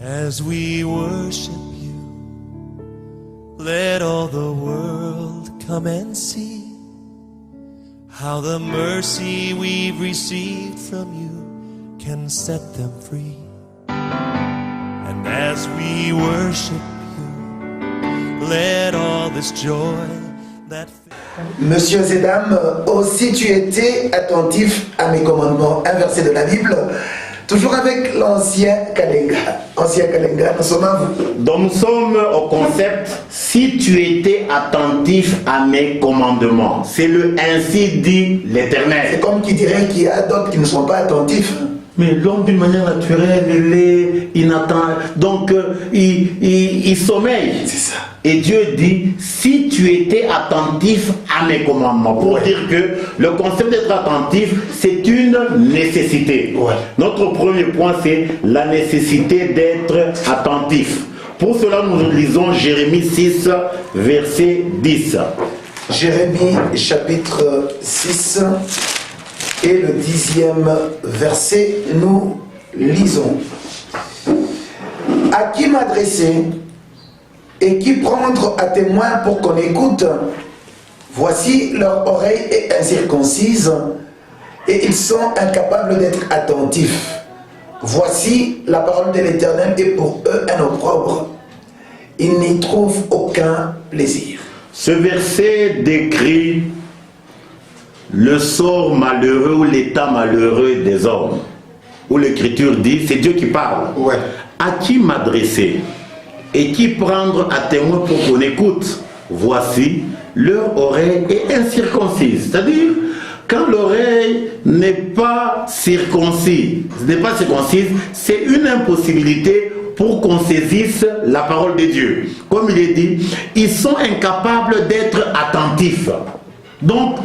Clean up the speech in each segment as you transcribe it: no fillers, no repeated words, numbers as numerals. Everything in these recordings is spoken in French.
As we worship you, let all the world come and see how the mercy we've received from you can set them free. And as we worship you, let all this joy that... Messieurs et dames, aussi tu étais attentif à mes commandements. Un verset de la Bible, toujours avec l'ancien Kalenga. Ancien Kalenga, nous sommes à vous. Donc nous sommes au concept « Si tu étais attentif à mes commandements ». C'est le « ainsi dit l'Éternel ». C'est comme qui dirait qu'il y a d'autres qui ne sont pas attentifs. Mais l'homme d'une manière naturelle, il attend, donc il sommeille. C'est ça. Et Dieu dit, si tu étais attentif à mes commandements, pour dire que le concept d'être attentif, c'est une nécessité. Notre premier point, c'est la nécessité d'être attentif. Pour cela, nous lisons Jérémie 6, verset 10. Jérémie chapitre 6 et le 10e verset, nous lisons. À qui m'adresser et qui prendre à témoin pour qu'on écoute? Voici leur oreille est incirconcise et ils sont incapables d'être attentifs. Voici la parole de l'Éternel est pour eux un opprobre. Ils n'y trouvent aucun plaisir. Ce verset décrit le sort malheureux ou l'état malheureux des hommes. Où l'Écriture dit, c'est Dieu qui parle. À qui m'adresser et qui prendre à témoin pour qu'on écoute? Voici, leur oreille est incirconcise. C'est-à-dire, quand l'oreille n'est pas circoncise, c'est une impossibilité pour qu'on saisisse la parole de Dieu. Comme il est dit, ils sont incapables d'être attentifs. Donc,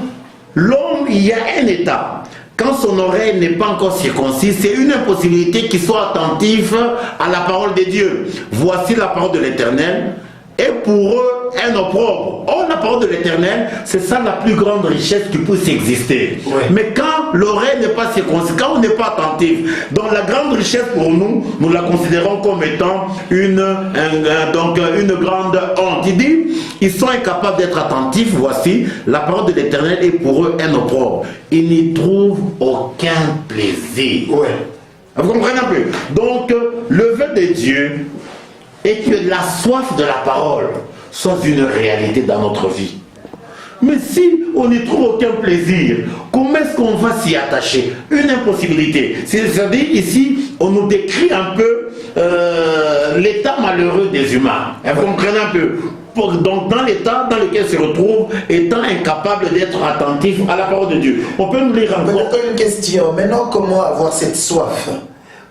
l'homme, il y a un état. Quand son oreille n'est pas encore circoncise, c'est une impossibilité qu'il soit attentif à la parole de Dieu. Voici la parole de l'Éternel, et pour eux, un opprobre. Or, la parole de l'Éternel, c'est ça la plus grande richesse qui puisse exister. Mais quand l'oreille n'est pas circoncise, quand on n'est pas attentif, donc la grande richesse pour nous, nous la considérons comme étant une grande honte. Il dit, ils sont incapables d'être attentifs, voici, la parole de l'Éternel est pour eux un opprobre. Ils n'y trouvent aucun plaisir. Vous comprenez un peu? Donc, le vœu de Dieu est que la soif de la parole soit une réalité dans notre vie. Mais si on n'y trouve aucun plaisir, comment est-ce qu'on va s'y attacher? Une impossibilité. C'est-à-dire ici, on nous décrit un peu l'état malheureux des humains. Vous comprenez un peu? Donc dans l'état dans lequel se retrouve, étant incapable d'être attentif à la parole de Dieu. On peut nous lire encore. Une question. Maintenant, comment avoir cette soif?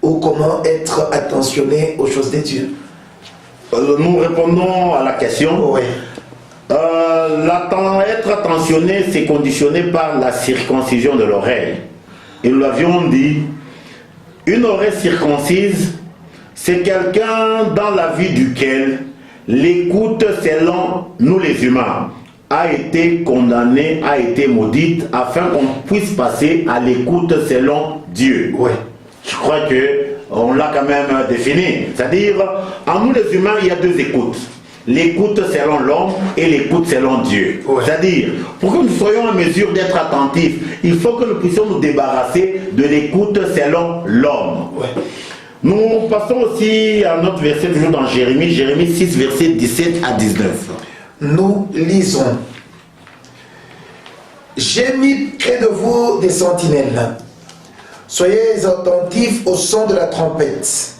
Ou comment être attentionné aux choses de Dieu? Nous répondons à la question. Être attentionné, c'est conditionné par la circoncision de l'oreille. Et nous l'avions dit, une oreille circoncise, c'est quelqu'un dans la vie duquel l'écoute selon nous les humains a été condamnée, a été maudite, afin qu'on puisse passer à l'écoute selon Dieu. Je crois que on l'a quand même défini. C'est-à-dire, en nous les humains, il y a deux écoutes. L'écoute selon l'homme et l'écoute selon Dieu. C'est-à-dire, pour que nous soyons en mesure d'être attentifs, il faut que nous puissions nous débarrasser de l'écoute selon l'homme. Nous passons aussi à notre verset toujours dans Jérémie 6, verset 17 à 19. Nous lisons. J'ai mis près de vous des sentinelles. Soyez attentifs au son de la trompette.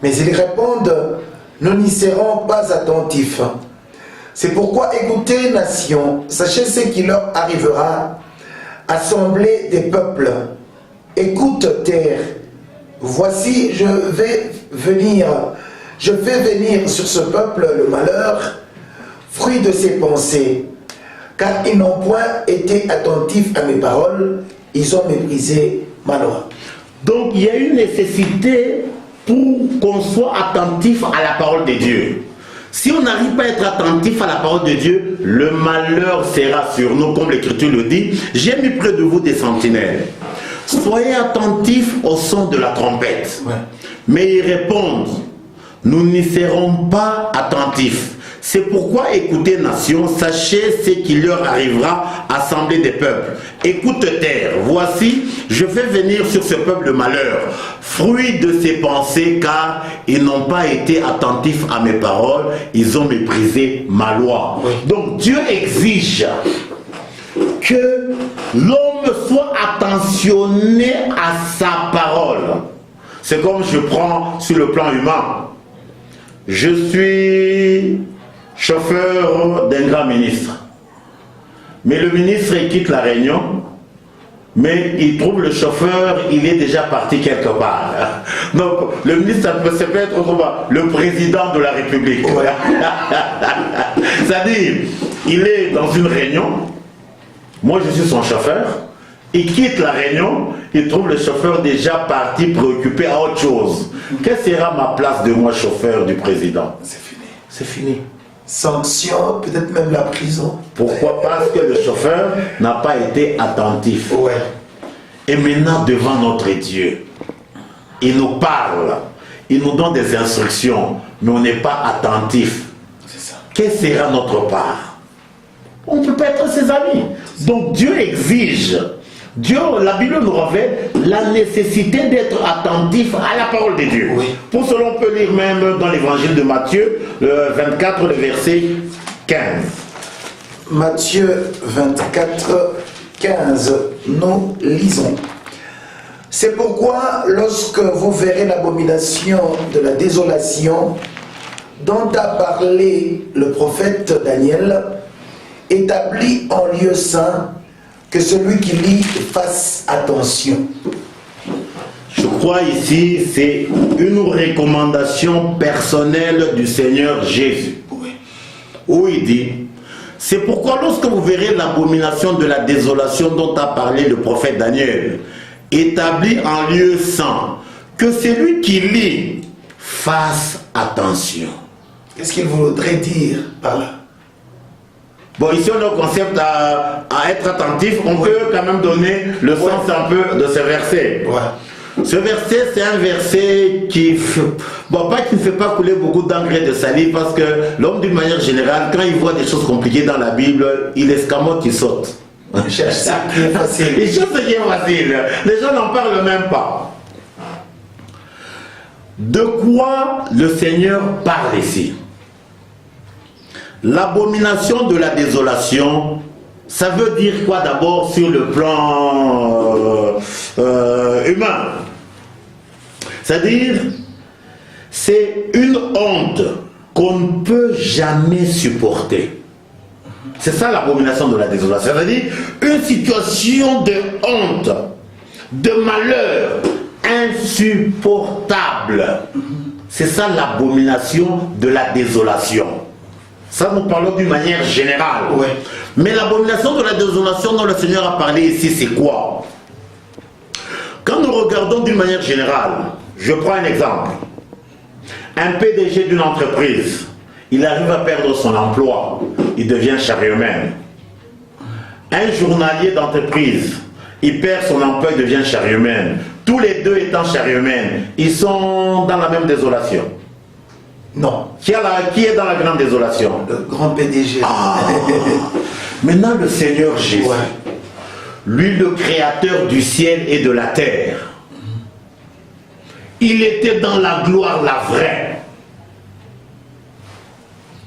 Mais ils répondent, nous n'y serons pas attentifs. C'est pourquoi écoutez, nation, sachez ce qui leur arrivera. Assemblée des peuples, écoute, terre. Voici, je fais venir sur ce peuple le malheur, fruit de ses pensées. Car ils n'ont point été attentifs à mes paroles, ils ont méprisé ma loi. Donc il y a une nécessité pour qu'on soit attentif à la parole de Dieu. Si on n'arrive pas à être attentif à la parole de Dieu, le malheur sera sur nous, comme l'Écriture le dit. J'ai mis près de vous des sentinelles. Soyez attentifs au son de la trompette. Mais ils répondent, nous n'y serons pas attentifs. C'est pourquoi écoutez, nations, sachez ce qui leur arrivera, assemblée des peuples. Écoute terre, voici, je fais venir sur ce peuple le malheur, fruit de ses pensées, car ils n'ont pas été attentifs à mes paroles, ils ont méprisé ma loi. Donc Dieu exige que l'homme soit attentionné à sa parole. C'est comme je prends sur le plan humain. Je suis chauffeur d'un grand ministre. Mais le ministre il quitte la réunion, mais il trouve le chauffeur, il est déjà parti quelque part. Donc le ministre, ça peut être autrement, le président de la République. C'est-à-dire, il est dans une réunion, moi je suis son chauffeur, il quitte la réunion, il trouve le chauffeur déjà parti, préoccupé à autre chose. Quelle sera ma place de moi, chauffeur du président? C'est fini. C'est fini. Sanction, peut-être même la prison. Pourquoi? Parce que le chauffeur n'a pas été attentif. Ouais. Et maintenant, devant notre Dieu, il nous parle, il nous donne des instructions, mais on n'est pas attentif. C'est ça. Quelle sera notre part? On ne peut pas être ses amis. Donc Dieu exige. Dieu, la Bible nous révèle la nécessité d'être attentif à la parole de Dieu. Oui. Pour cela, on peut lire même dans l'évangile de Matthieu, le 24, le verset 15. Matthieu 24, 15, nous lisons. C'est pourquoi, lorsque vous verrez l'abomination de la désolation dont a parlé le prophète Daniel, établi en lieu saint, que celui qui lit fasse attention. Je crois ici, c'est une recommandation personnelle du Seigneur Jésus. Oui. Où il dit, c'est pourquoi lorsque vous verrez l'abomination de la désolation dont a parlé le prophète Daniel, établi en lieu saint, que celui qui lit fasse attention. Qu'est-ce qu'il voudrait dire par là? Bon, ici on a le concept à être attentif, on peut quand même donner le sens un peu de ce verset. Ouais. Ce verset, c'est un verset qui, bon, pas qui ne fait pas couler beaucoup d'encre et de salive, parce que l'homme d'une manière générale, quand il voit des choses compliquées dans la Bible, il escamote, il saute. Il cherche ce qui est facile. Il cherche ce qui est facile. Les gens n'en parlent même pas. De quoi le Seigneur parle ici? L'abomination de la désolation, ça veut dire quoi d'abord sur le plan humain? C'est-à-dire, c'est une honte qu'on ne peut jamais supporter. C'est ça l'abomination de la désolation. C'est-à-dire une situation de honte, de malheur insupportable. C'est ça l'abomination de la désolation. Ça, nous parlons d'une manière générale. Ouais. Mais l'abomination de la désolation dont le Seigneur a parlé ici, c'est quoi? Quand nous regardons d'une manière générale, je prends un exemple. Un PDG d'une entreprise, il arrive à perdre son emploi, il devient chariomaine. Un journalier d'entreprise, il perd son emploi, il devient chariomaine. Tous les deux étant chariomènes, ils sont dans la même désolation. Non. Qui est dans la grande désolation? Le grand PDG. Ah. Maintenant, le Seigneur Jésus, Ouais. lui le créateur du ciel et de la terre, il était dans la gloire, la vraie.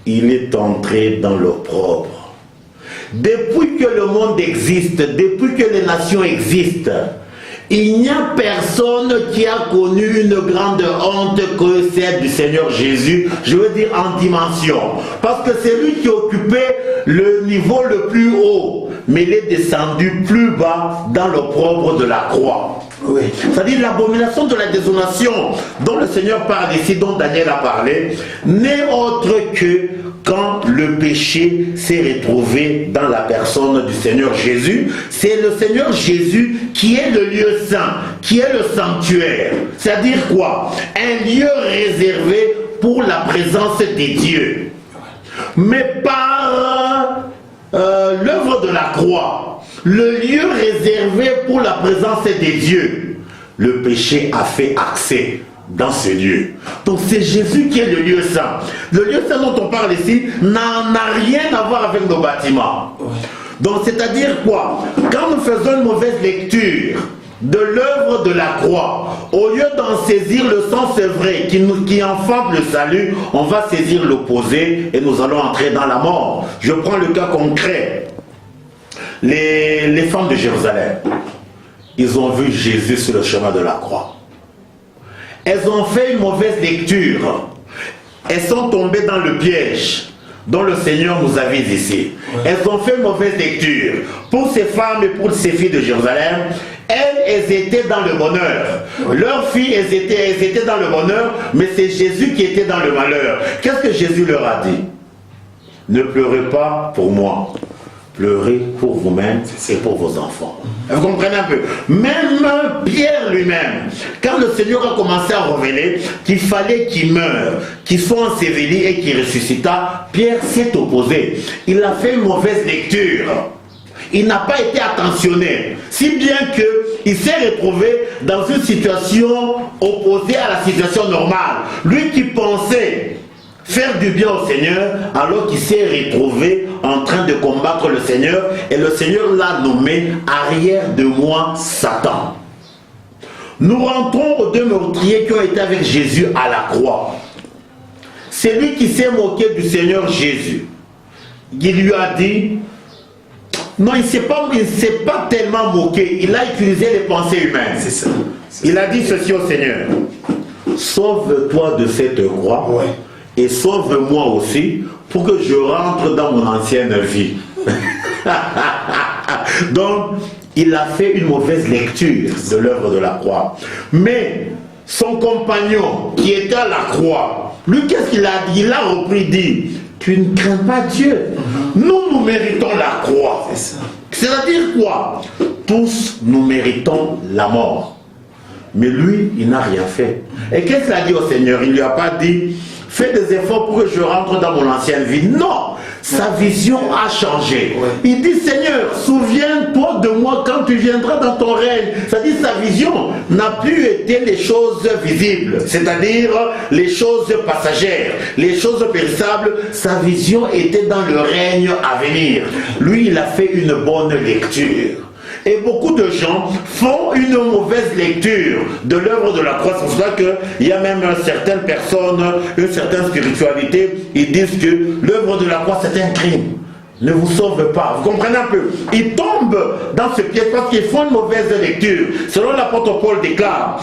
Il est entré dans l'opprobre. Depuis que le monde existe, depuis que les nations existent, il n'y a personne qui a connu une grande honte que celle du Seigneur Jésus, je veux dire en dimension. Parce que c'est lui qui occupait le niveau le plus haut, mais il est descendu plus bas dans l'opprobre de la croix. Oui. C'est-à-dire l'abomination de la désolation dont le Seigneur parle ici, dont Daniel a parlé, n'est autre que quand le péché s'est retrouvé dans la personne du Seigneur Jésus. C'est le Seigneur Jésus qui est le lieu saint, qui est le sanctuaire. C'est-à-dire quoi? Un lieu réservé pour la présence des dieux. Mais par l'œuvre de la croix, le lieu réservé pour la présence des dieux, le péché a fait accès dans ce lieu. Donc c'est Jésus qui est le lieu saint. Le lieu saint dont on parle ici n'a rien à voir avec nos bâtiments. Donc c'est-à-dire quoi? Quand nous faisons une mauvaise lecture de l'œuvre de la croix, au lieu d'en saisir le sens vrai qui enfante le salut, on va saisir l'opposé et nous allons entrer dans la mort. Je prends le cas concret. Les femmes de Jérusalem, ils ont vu Jésus sur le chemin de la croix. Elles ont fait une mauvaise lecture. Elles sont tombées dans le piège dont le Seigneur nous avise ici. Elles ont fait une mauvaise lecture. Pour ces femmes et pour ces filles de Jérusalem, elles étaient dans le bonheur. Leurs filles, elles étaient dans le bonheur, mais c'est Jésus qui était dans le malheur. Qu'est-ce que Jésus leur a dit? Ne pleurez pas pour moi. Pleurez pour vous-même et pour vos enfants. Vous comprenez un peu? Même Pierre lui-même, quand le Seigneur a commencé à révéler qu'il fallait qu'il meure, qu'il soit enseveli et qu'il ressuscita, Pierre s'est opposé. Il a fait une mauvaise lecture. Il n'a pas été attentionné. Si bien qu'il s'est retrouvé dans une situation opposée à la situation normale. Lui qui pensait faire du bien au Seigneur, alors qu'il s'est retrouvé en train de combattre le Seigneur, et le Seigneur l'a nommé arrière de moi Satan. Nous rentrons aux deux meurtriers qui ont été avec Jésus à la croix. C'est lui qui s'est moqué du Seigneur Jésus. Il lui a dit, non, il ne s'est pas tellement moqué, il a utilisé les pensées humaines. C'est ça. Il a dit ceci au Seigneur, sauve-toi de cette croix. Et sauve-moi aussi pour que je rentre dans mon ancienne vie. Donc, il a fait une mauvaise lecture de l'œuvre de la croix. Mais son compagnon qui était à la croix, lui, qu'est-ce qu'il a dit? Il a repris, dit, tu ne crains pas Dieu. Nous méritons la croix. C'est-à-dire quoi? Tous, nous méritons la mort. Mais lui, il n'a rien fait. Et qu'est-ce qu'il a dit au Seigneur? Il ne lui a pas dit, fais des efforts pour que je rentre dans mon ancienne vie. Non, sa vision a changé. Il dit, Seigneur, souviens-toi de moi quand tu viendras dans ton règne. C'est-à-dire, sa vision n'a plus été les choses visibles, c'est-à-dire les choses passagères, les choses périssables. Sa vision était dans le règne à venir. Lui, il a fait une bonne lecture. Et beaucoup de gens font une mauvaise lecture de l'œuvre de la croix. C'est pour cela qu'il y a même certaines personnes, une certaine spiritualité, ils disent que l'œuvre de la croix c'est un crime. Ne vous sauve pas. Vous comprenez un peu? Ils tombent dans ce piège parce qu'ils font une mauvaise lecture. Selon l'apôtre Paul déclare,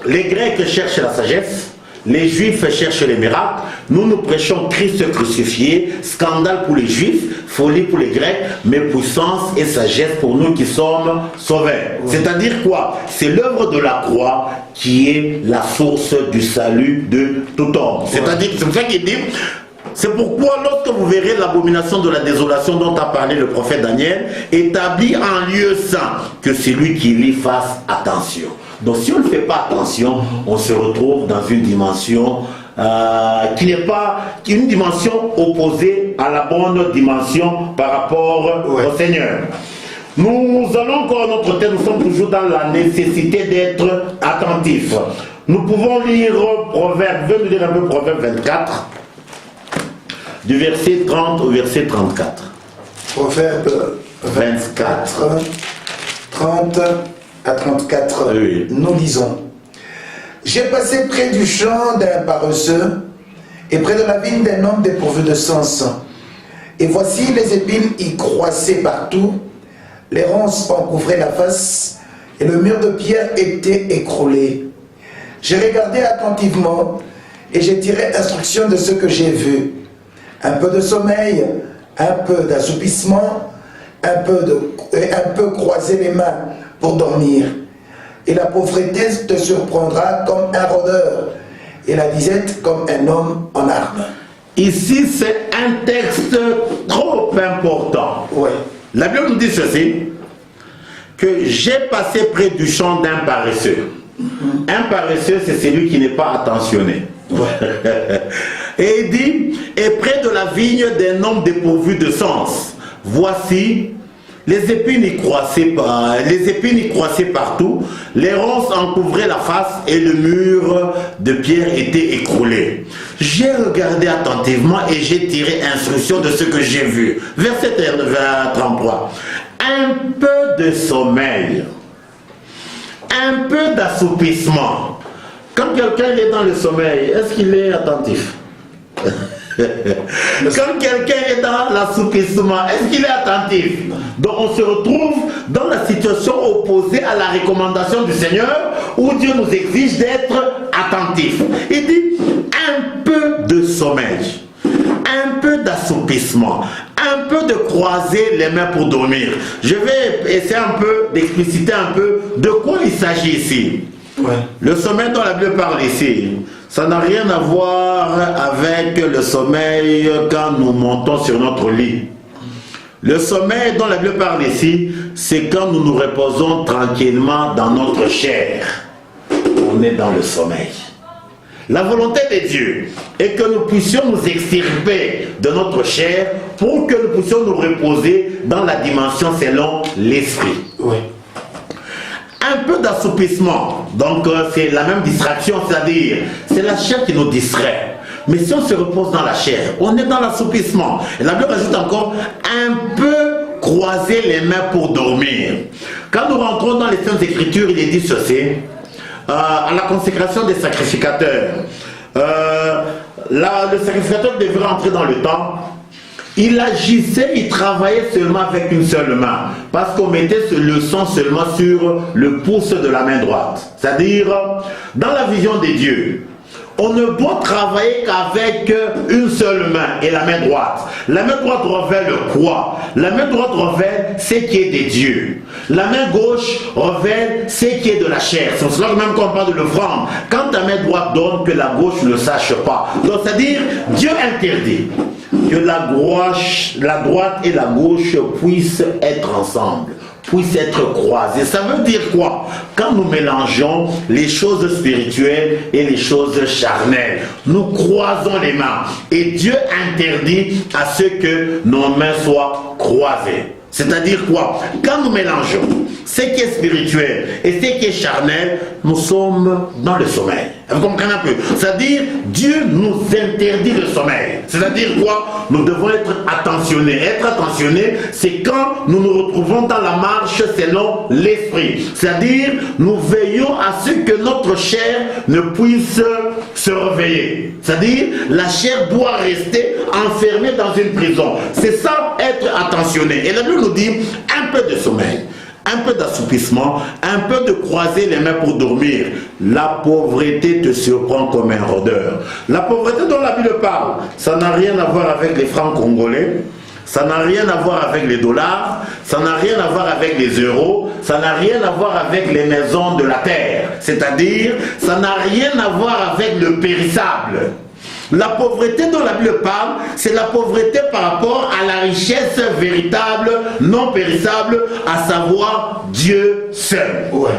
les Grecs cherchent la sagesse, les Juifs cherchent les miracles, nous prêchons Christ crucifié, scandale pour les Juifs, folie pour les Grecs, mais puissance et sagesse pour nous qui sommes sauvés. C'est-à-dire quoi? C'est l'œuvre de la croix qui est la source du salut de tout homme. C'est-à-dire, c'est pour ça qu'il dit, c'est pourquoi lorsque vous verrez l'abomination de la désolation dont a parlé le prophète Daniel, établie en lieu saint, que c'est lui qui y fasse attention. Donc si on ne fait pas attention, on se retrouve dans une dimension qui n'est pas une dimension opposée à la bonne dimension par rapport au Seigneur. Nous allons encore à notre thème, nous sommes toujours dans la nécessité d'être attentifs. Nous pouvons lire Proverbe, je vais nous lire un peu Proverbe 24, du verset 30 au verset 34. Proverbe 24, 30 à 34, oui. Nous lisons. J'ai passé près du champ d'un paresseux et près de la vigne d'un homme dépourvu de sens. Et voici les épines y croissaient partout, les ronces en couvraient la face et le mur de pierre était écroulé. J'ai regardé attentivement et j'ai tiré instruction de ce que j'ai vu. Un peu de sommeil, un peu d'assoupissement, un peu croiser les mains pour dormir. Et la pauvreté te surprendra comme un rôdeur, et la disette comme un homme en armes. Ici, c'est un texte trop important. Ouais. La Bible nous dit ceci, que j'ai passé près du champ d'un paresseux. Un paresseux, c'est celui qui n'est pas attentionné. Ouais. Et il dit, et près de la vigne d'un homme dépourvu de sens. Voici Les épines y croissaient partout, les ronces en couvraient la face et le mur de pierre était écroulé. J'ai regardé attentivement et j'ai tiré instruction de ce que j'ai vu. Verset 33. Un peu de sommeil, un peu d'assoupissement. Quand quelqu'un est dans le sommeil, est-ce qu'il est attentif? Quand quelqu'un est dans l'assoupissement, est-ce qu'il est attentif? Donc on se retrouve dans la situation opposée à la recommandation du Seigneur où Dieu nous exige d'être attentif. Il dit un peu de sommeil, un peu d'assoupissement, un peu de croiser les mains pour dormir. Je vais essayer un peu d'expliciter un peu de quoi il s'agit ici. Ouais. Le sommeil dont la Bible parle ici, ça n'a rien à voir avec le sommeil quand nous montons sur notre lit. Le sommeil dont la Bible parle ici, c'est quand nous nous reposons tranquillement dans notre chair. On est dans le sommeil. La volonté de Dieu est que nous puissions nous extirper de notre chair pour que nous puissions nous reposer dans la dimension selon l'esprit. Oui. Un peu d'assoupissement, donc c'est la même distraction, c'est-à-dire c'est la chair qui nous distrait. Mais si on se repose dans la chair, on est dans l'assoupissement. Et la Bible rajoute encore un peu croiser les mains pour dormir. Quand nous rentrons dans les Saintes Écritures, il est dit ceci, à la consécration des sacrificateurs. Le sacrificateur devrait entrer dans le temple. Il agissait, il travaillait seulement avec une seule main, parce qu'on mettait le sang seulement sur le pouce de la main droite. C'est-à-dire, dans la vision de Dieu, on ne doit travailler qu'avec une seule main et la main droite. La main droite revêt le quoi? La main droite revêt ce qui est de Dieu. La main gauche revêt ce qui est de la chair. C'est pour cela que même quand on parle de l'offrande, quand ta main droite donne, que la gauche ne sache pas. Donc c'est-à-dire, Dieu interdit que la droite et la gauche puissent être ensemble, puissent être croisées. Ça veut dire quoi? Quand nous mélangeons les choses spirituelles et les choses charnelles, nous croisons les mains. Et Dieu interdit à ce que nos mains soient croisées. C'est-à-dire quoi? Quand nous mélangeons ce qui est spirituel et ce qui est charnel, nous sommes dans le sommeil. Vous comprenez un peu? C'est-à-dire, Dieu nous interdit le sommeil. C'est-à-dire quoi? Nous devons être attentionnés. Être attentionnés, c'est quand nous nous retrouvons dans la marche selon l'esprit. C'est-à-dire, nous veillons à ce que notre chair ne puisse se réveiller. C'est-à-dire, la chair doit rester enfermée dans une prison. C'est ça, être attentionné. Et la Bible nous dit un peu de sommeil, un peu d'assoupissement, un peu de croiser les mains pour dormir. La pauvreté te surprend comme un rôdeur. La pauvreté dont la Bible parle, ça n'a rien à voir avec les francs congolais, ça n'a rien à voir avec les dollars, ça n'a rien à voir avec les euros, ça n'a rien à voir avec les maisons de la terre. C'est-à-dire, ça n'a rien à voir avec le périssable. La pauvreté dont la Bible parle, c'est la pauvreté par rapport à la richesse véritable, non périssable, à savoir Dieu seul. Ouais.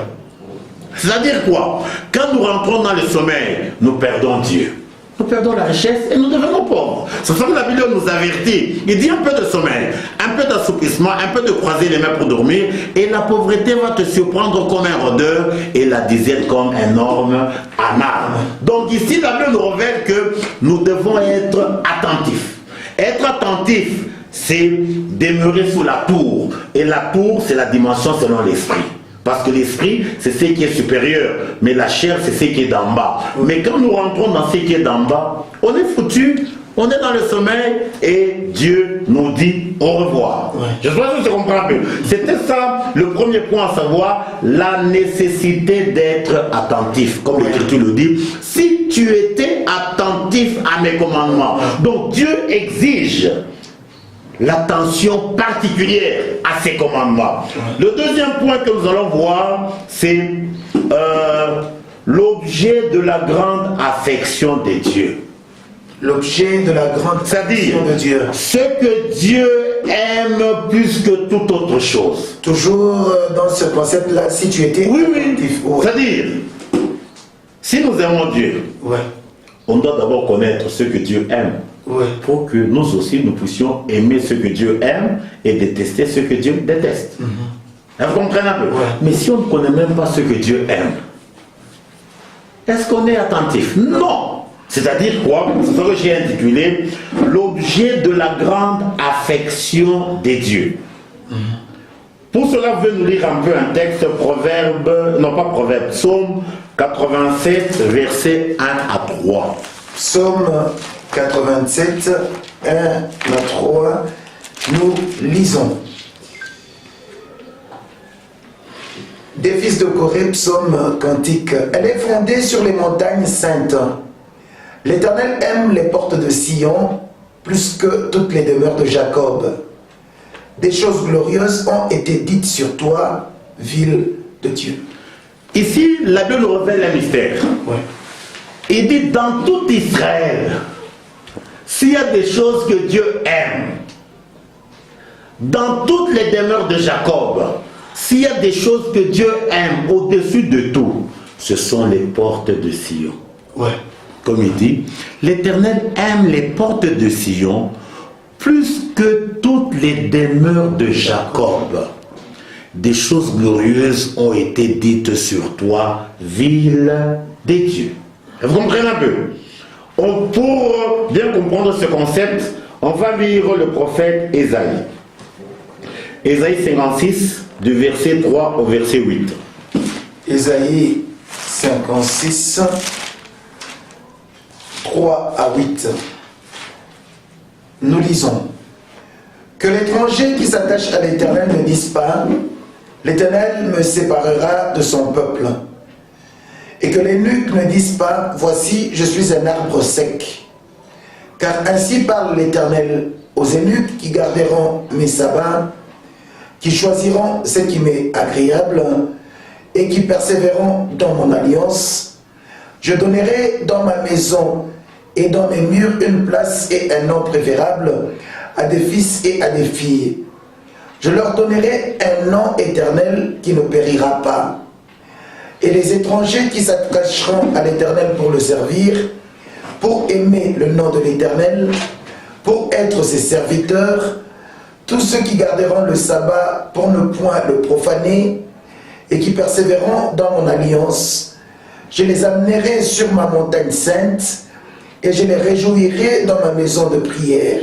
C'est-à-dire quoi? Quand nous rentrons dans le sommeil, nous perdons Dieu. Nous perdons la richesse et nous devenons pauvres. C'est ça que la Bible nous avertit. Il dit un peu de sommeil, un peu d'assoupissement, un peu de croiser les mains pour dormir, et la pauvreté va te surprendre comme un rôdeur et la disette comme un homme en arme. Donc ici, la Bible nous révèle que nous devons être attentifs. Être attentif, c'est demeurer sous la tour. Et la tour, c'est la dimension selon l'esprit. Parce que l'esprit, c'est ce qui est supérieur, mais la chair, c'est ce qui est d'en bas. Mais quand nous rentrons dans ce qui est d'en bas, on est foutu, on est dans le sommeil et Dieu nous dit au revoir. Ouais. Je sais pas si tu comprends un peu. C'était ça le premier point à savoir, la nécessité d'être attentif, comme l'Écriture le dit. Si tu étais attentif à mes commandements, donc Dieu exige l'attention particulière à ces commandements. Le deuxième point que nous allons voir, c'est l'objet de la grande affection de Dieu. L'objet de la grande affection de Dieu. Ce que Dieu aime plus que toute autre chose. Toujours dans ce concept-là, si tu étais attentif. Oui. C'est-à-dire, si nous aimons Dieu, on doit d'abord connaître ce que Dieu aime. Ouais. Pour que nous aussi, nous puissions aimer ce que Dieu aime et détester ce que Dieu déteste. Vous comprenez un peu? Ouais. Mais si on ne connaît même pas ce que Dieu aime, est-ce qu'on est attentif? Non. C'est-à-dire quoi? C'est ce que j'ai intitulé l'objet de la grande affection des dieux. Pour cela, vous pouvez nous lire un peu un texte, Psaume 87, versets 1 à 3. Psaume 87, 1 à 3, nous lisons. Des fils de Corée, psaume cantique. Elle est fondée sur les montagnes saintes. L'Éternel aime les portes de Sion plus que toutes les demeures de Jacob. Des choses glorieuses ont été dites sur toi, ville de Dieu. Ici, la Bible nous révèle un mystère. Ouais. Il dit dans tout Israël, s'il y a des choses que Dieu aime, dans toutes les demeures de Jacob, s'il y a des choses que Dieu aime au-dessus de tout, ce sont les portes de Sion. Ouais. Comme il dit, l'Éternel aime les portes de Sion plus que toutes les demeures de Jacob. Des choses glorieuses ont été dites sur toi, ville des dieux. Vous comprenez un peu? Pour bien comprendre ce concept, on va lire le prophète Ésaïe. Ésaïe 56, du verset 3 au verset 8. Ésaïe 56, 3 à 8. Nous lisons. Que l'étranger qui s'attache à l'Éternel ne dise pas, l'Éternel me séparera de son peuple. Et que les nuques ne disent pas, voici, je suis un arbre sec. Car ainsi parle l'Éternel aux eunuques qui garderont mes sabbats, qui choisiront ce qui m'est agréable et qui persévéreront dans mon alliance. Je donnerai dans ma maison et dans mes murs une place et un nom préférable à des fils et à des filles. Je leur donnerai un nom éternel qui ne périra pas. Et les étrangers qui s'attacheront à l'Éternel pour le servir, pour aimer le nom de l'Éternel, pour être ses serviteurs, tous ceux qui garderont le sabbat pour ne point le profaner et qui persévéreront dans mon alliance, je les amènerai sur ma montagne sainte et je les réjouirai dans ma maison de prière.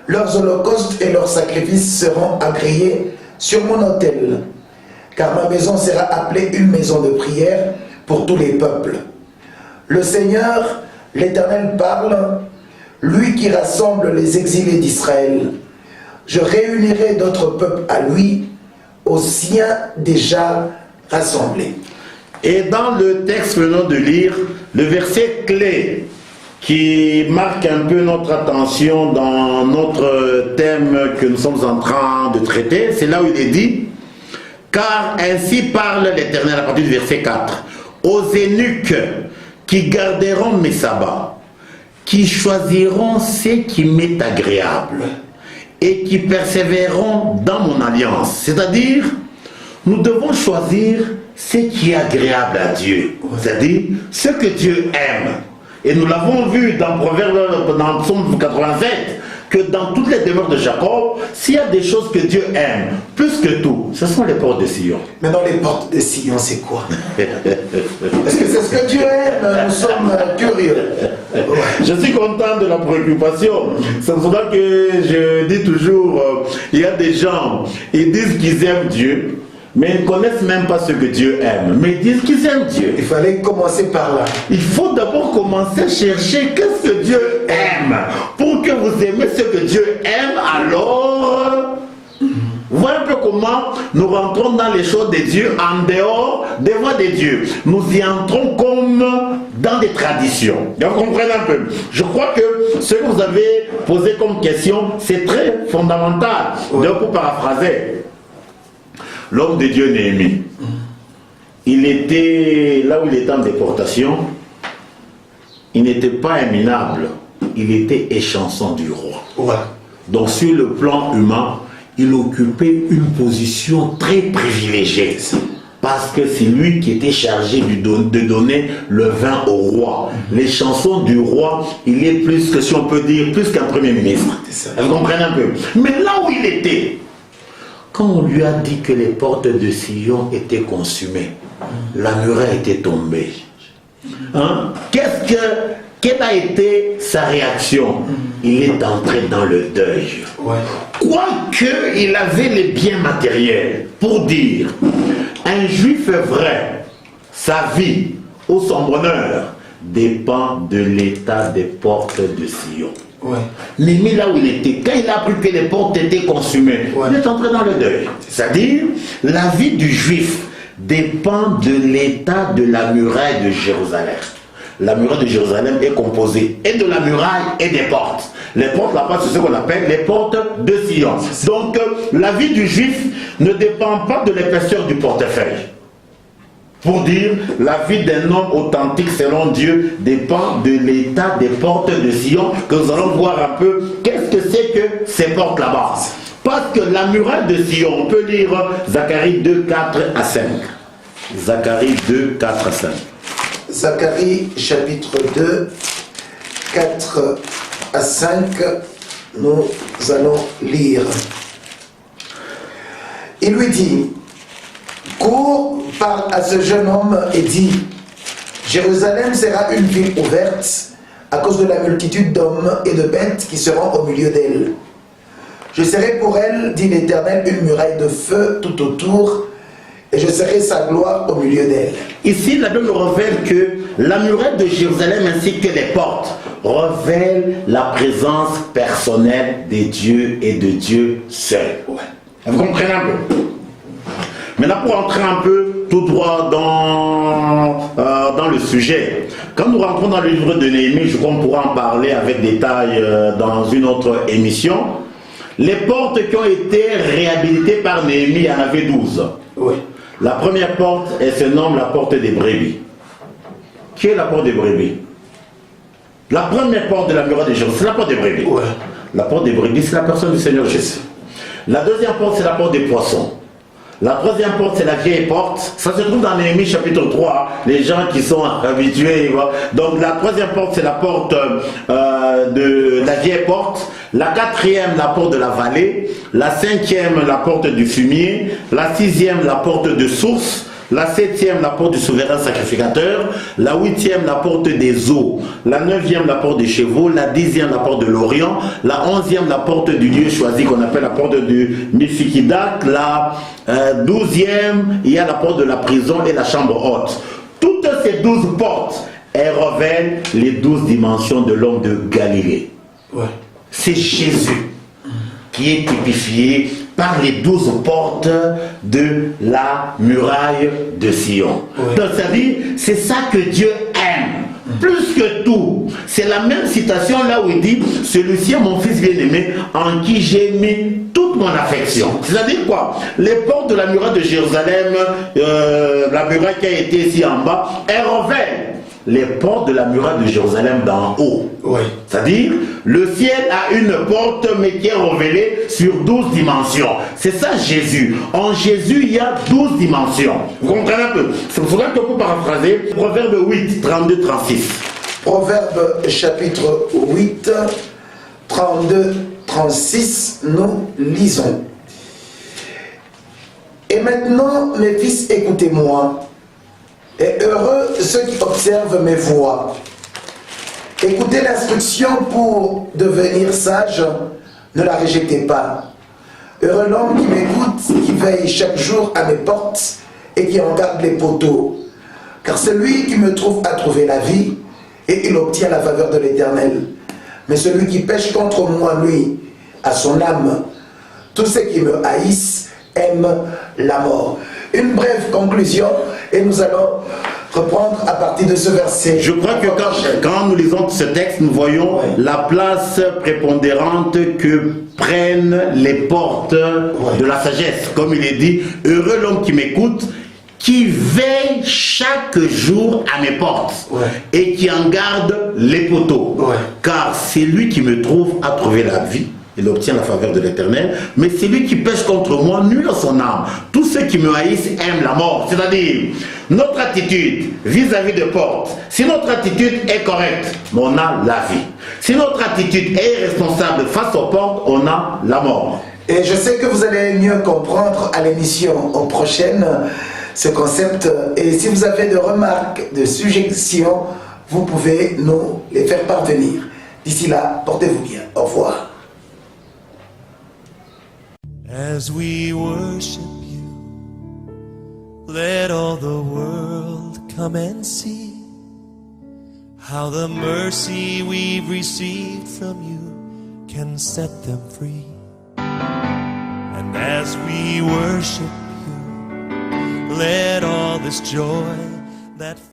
Leurs holocaustes et leurs sacrifices seront agréés sur mon autel, car ma maison sera appelée une maison de prière pour tous les peuples. Le Seigneur, l'Éternel parle, lui qui rassemble les exilés d'Israël. Je réunirai d'autres peuples à lui, aux siens déjà rassemblés. Et dans le texte que nous venons de lire, le verset clé qui marque un peu notre attention dans notre thème que nous sommes en train de traiter, c'est là où il est dit « Car ainsi parle l'Éternel » à partir du verset 4, « aux eunuques qui garderont mes sabbats, qui choisiront ce qui m'est agréable et qui persévéreront dans mon alliance. » C'est-à-dire, nous devons choisir ce qui est agréable à Dieu, c'est-à-dire ce que Dieu aime. Et nous l'avons vu dans Proverbe, dans Psaume 87, que dans toutes les demeures de Jacob, s'il y a des choses que Dieu aime, plus que tout, ce sont les portes de Sion. Maintenant, les portes de Sion, c'est quoi? Est-ce que c'est ce que Dieu aime? Nous sommes curieux. Ouais. Je suis content de la préoccupation. C'est pour ça que je dis toujours, il y a des gens, ils disent qu'ils aiment Dieu, mais ils ne connaissent même pas ce que Dieu aime. Mais ils disent qu'ils aiment Dieu. Il fallait commencer par là. Il faut d'abord commencer à chercher qu'est-ce que Dieu aime. Pour que vous aimez ce que Dieu aime, alors... Voilà un peu comment nous rentrons dans les choses de Dieu en dehors des voies de Dieu. Nous y entrons comme dans des traditions. Vous comprenez un peu? Je crois que ce que vous avez posé comme question, c'est très fondamental. Ouais. Donc, pour paraphraser, l'homme de Dieu Néhémie, il était, là où il était en déportation, il n'était pas un minable, il était échanson du roi. Ouais. Donc sur le plan humain, il occupait une position très privilégiée. parce que c'est lui qui était chargé de donner le vin au roi. Les chansons du roi, il est plus que, si on peut dire, plus qu'un premier ministre. Vous comprenez un peu? Mais là où il était, quand on lui a dit que les portes de Sion étaient consumées, la muraille était tombée. Hein? Quelle a été sa réaction? Il est entré dans le deuil. Quoique il avait les biens matériels, pour dire, un juif vrai, sa vie ou son bonheur dépend de l'état des portes de Sion. Mais là où il était, quand il a appris que les portes étaient consumées, il est entré dans le deuil. C'est-à-dire, la vie du juif dépend de l'état de la muraille de Jérusalem. La muraille de Jérusalem est composée et de la muraille et des portes. Les portes là-bas, c'est ce qu'on appelle les portes de Sion. Donc, la vie du juif ne dépend pas de l'épaisseur du portefeuille. Pour dire, la vie d'un homme authentique selon Dieu dépend de l'état des portes de Sion, que nous allons voir un peu qu'est-ce que c'est que ces portes là-bas. Parce que la muraille de Sion, on peut lire Zacharie 2, 4 à 5. Zacharie 2, 4 à 5. Zacharie chapitre 2, 4 à 5, nous allons lire. Il lui dit, cours, parle à ce jeune homme et dit, Jérusalem sera une ville ouverte à cause de la multitude d'hommes et de bêtes qui seront au milieu d'elle. Je serai pour elle, dit l'Éternel, une muraille de feu tout autour, et je serai sa gloire au milieu d'elle. Ici, la Bible révèle que la muraille de Jérusalem ainsi que les portes révèlent la présence personnelle des dieux et de Dieu seul. Vous comprenez un peu? Maintenant, pour entrer un peu tout droit dans le sujet, quand nous rentrons dans le livre de Néhémie, je crois qu'on pourra en parler avec détail dans une autre émission. Les portes qui ont été réhabilitées par Néhémie, il y en avait 12. La première porte, elle se nomme la porte des brebis. Qui est la porte des brebis? La première porte de la muraille de Jérusalem, c'est la porte des brebis. La porte des brebis, c'est la personne du Seigneur Jésus. La deuxième porte, c'est la porte des poissons. La troisième porte, c'est la vieille porte. Ça se trouve dans Néhémie chapitre 3, les gens qui sont habitués. Donc la troisième porte, c'est la porte de la vieille porte. La quatrième, la porte de la vallée. La cinquième, la porte du fumier. La sixième, la porte de source. La septième, la porte du souverain sacrificateur. La huitième, la porte des eaux. La neuvième, la porte des chevaux. La dixième, la porte de l'Orient. La onzième, la porte du Dieu choisi qu'on appelle la porte du Mephikidat. La douzième, il y a la porte de la prison et la chambre haute. Toutes ces 12 portes, elles révèlent les 12 dimensions de l'homme de Galilée. C'est Jésus qui est typifié par les 12 portes de la muraille de Sion. Donc ça dit, c'est ça que Dieu aime. Plus que tout, c'est la même citation là où il dit, celui-ci est mon fils bien-aimé en qui j'ai mis toute mon affection. C'est-à-dire quoi? Les portes de la muraille de Jérusalem, la muraille qui a été ici en bas, elles révèlent les portes de la muraille de Jérusalem d'en haut. C'est-à-dire, le ciel a une porte, mais qui est révélée sur 12 dimensions. C'est ça Jésus. En Jésus, il y a 12 dimensions. Vous comprenez un peu? Il faudra que vous paraphraser. Proverbe 8, 32, 36. Proverbe chapitre 8, 32, 36, nous lisons. Et maintenant, mes fils, écoutez-moi. Et heureux ceux qui observent mes voies. Écoutez l'instruction pour devenir sage, ne la rejetez pas. Heureux l'homme qui m'écoute, qui veille chaque jour à mes portes et qui en garde les poteaux. Car celui qui me trouve a trouvé la vie et il obtient la faveur de l'Éternel. Mais celui qui pêche contre moi, lui, a son âme. Tous ceux qui me haïssent aiment la mort. Une brève conclusion et nous allons reprendre à partir de ce verset. Je crois que quand nous lisons ce texte, nous voyons la place prépondérante que prennent les portes de la sagesse. Comme il est dit, heureux l'homme qui m'écoute, qui veille chaque jour à mes portes et qui en garde les poteaux. Car c'est lui qui me trouve à trouver la vie il obtient la faveur de l'Éternel, mais celui qui pêche contre moi nuit à son âme. Tous ceux qui me haïssent aiment la mort. C'est-à-dire, notre attitude vis-à-vis de portes, si notre attitude est correcte, on a la vie. Si notre attitude est responsable face aux portes, on a la mort. Et je sais que vous allez mieux comprendre à l'émission prochaine ce concept. Et si vous avez des remarques, de suggestions, vous pouvez nous les faire parvenir. D'ici là, portez-vous bien. Au revoir. As we worship you, let all the world come and see how the mercy we've received from you can set them free. And as we worship you, let all this joy that